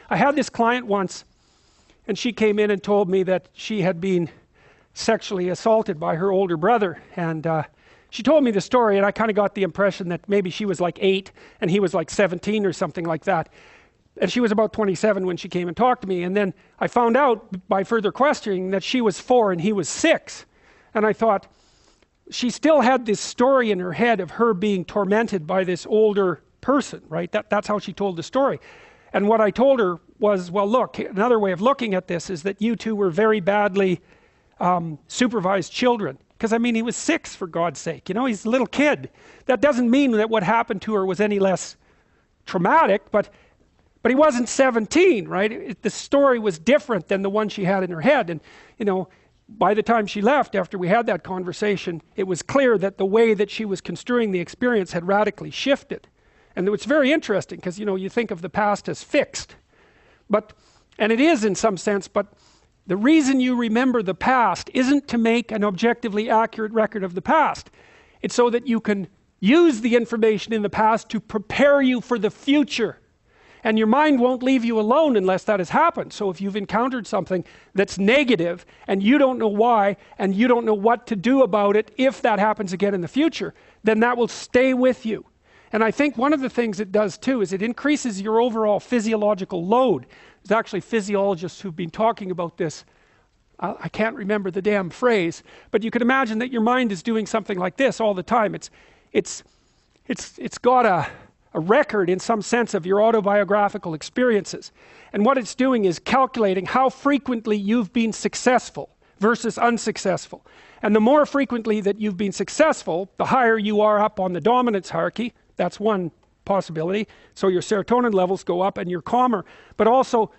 I had this client once, and she came in and told me that she had been sexually assaulted by her older brother. And she told me the story, and I kind of got the impression that maybe she was like 8 and he was like 17 or something like that. And she was about 27 when she came and talked to me. And then I found out by further questioning that she was 4 and he was 6. And I thought, she still had this story in her head of her being tormented by this older person, right? That's how she told the story. And what I told her was, well, look, another way of looking at this is that you two were very badly supervised children. Because, I mean, he was 6, for God's sake. You know, he's a little kid. That doesn't mean that what happened to her was any less traumatic, but he wasn't 17, right? The story was different than the one she had in her head. And, you know, by the time she left, after we had that conversation, it was clear that the way that she was construing the experience had radically shifted. And it's very interesting because, you know, you think of the past as fixed. And it is in some sense, but the reason you remember the past isn't to make an objectively accurate record of the past. It's so that you can use the information in the past to prepare you for the future. And your mind won't leave you alone unless that has happened. So if you've encountered something that's negative and you don't know why and you don't know what to do about it if that happens again in the future, then that will stay with you. And I think one of the things it does too is it increases your overall physiological load. There's actually physiologists who've been talking about this. I can't remember the damn phrase, but you can imagine that your mind is doing something like this all the time. It's got a record in some sense of your autobiographical experiences. And what it's doing is calculating how frequently you've been successful versus unsuccessful. And the more frequently that you've been successful, the higher you are up on the dominance hierarchy. That's one possibility. So your serotonin levels go up and you're calmer. But also,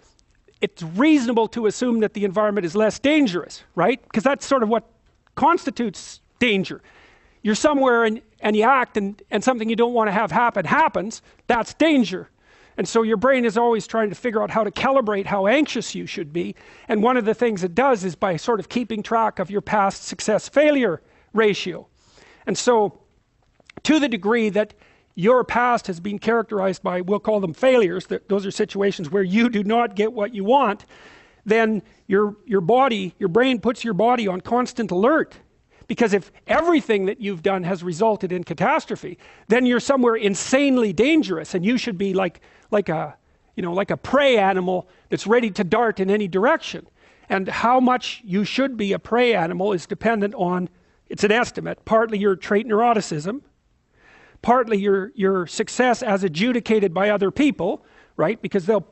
it's reasonable to assume that the environment is less dangerous, right? Because that's sort of what constitutes danger. You're somewhere and you act and something you don't want to have happen happens, that's danger. And so your brain is always trying to figure out how to calibrate how anxious you should be. And one of the things it does is by sort of keeping track of your past success-failure ratio. And so to the degree that your past has been characterized by, we'll call them failures, those are situations where you do not get what you want, then your brain puts your body on constant alert. Because if everything that you've done has resulted in catastrophe, then you're somewhere insanely dangerous, and you should be like a prey animal that's ready to dart in any direction. And how much you should be a prey animal is dependent on, it's an estimate, partly your trait neuroticism, partly your success as adjudicated by other people, right? Because they'll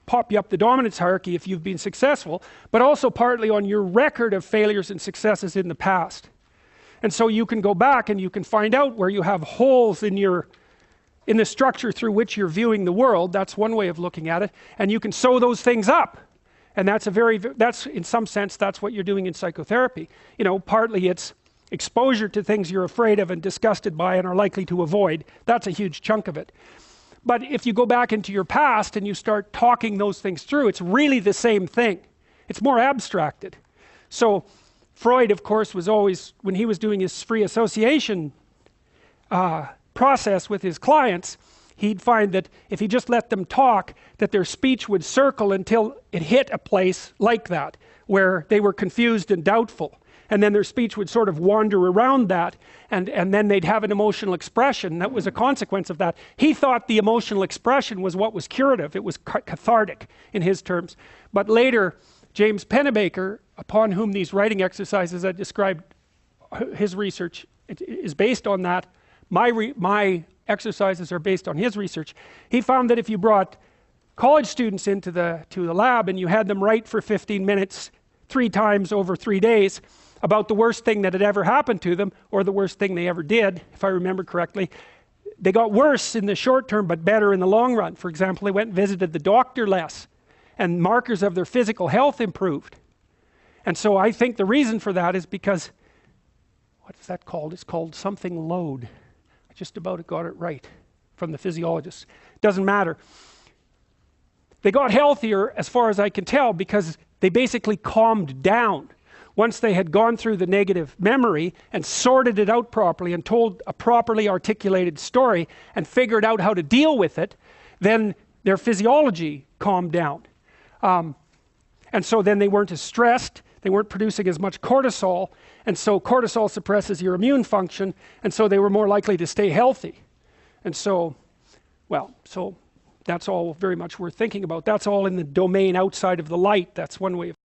pop you up the dominance hierarchy if you've been successful, but also partly on your record of failures and successes in the past. And so you can go back and you can find out where you have holes in the structure through which you're viewing the world. That's one way of looking at it. And you can sew those things up. And that's in some sense, that's what you're doing in psychotherapy. You know, partly it's exposure to things you're afraid of and disgusted by and are likely to avoid. That's a huge chunk of it. But if you go back into your past and you start talking those things through, it's really the same thing. It's more abstracted. So Freud, of course, was always, when he was doing his free association process with his clients, he'd find that if he just let them talk, that their speech would circle until it hit a place like that, where they were confused and doubtful. And then their speech would sort of wander around that, and then they'd have an emotional expression that was a consequence of that. He thought the emotional expression was what was curative. It was cathartic in his terms. But later, James Pennebaker, upon whom these writing exercises I described, his research is based on that. My exercises are based on his research. He found that if you brought college students into the lab and you had them write for 15 minutes 3 times over 3 days, about the worst thing that had ever happened to them, or the worst thing they ever did, if I remember correctly, they got worse in the short term, but better in the long run. For example, they went and visited the doctor less, and markers of their physical health improved. And so I think the reason for that is because, what is that called? It's called something load. I just about got it right from the physiologists. Doesn't matter. They got healthier, as far as I can tell, because they basically calmed down. Once they had gone through the negative memory and sorted it out properly and told a properly articulated story and figured out how to deal with it, then their physiology calmed down. And so then they weren't as stressed, they weren't producing as much cortisol, and so cortisol suppresses your immune function, and so they were more likely to stay healthy. And so, well, so that's all very much worth thinking about. That's all in the domain outside of the light. That's one way of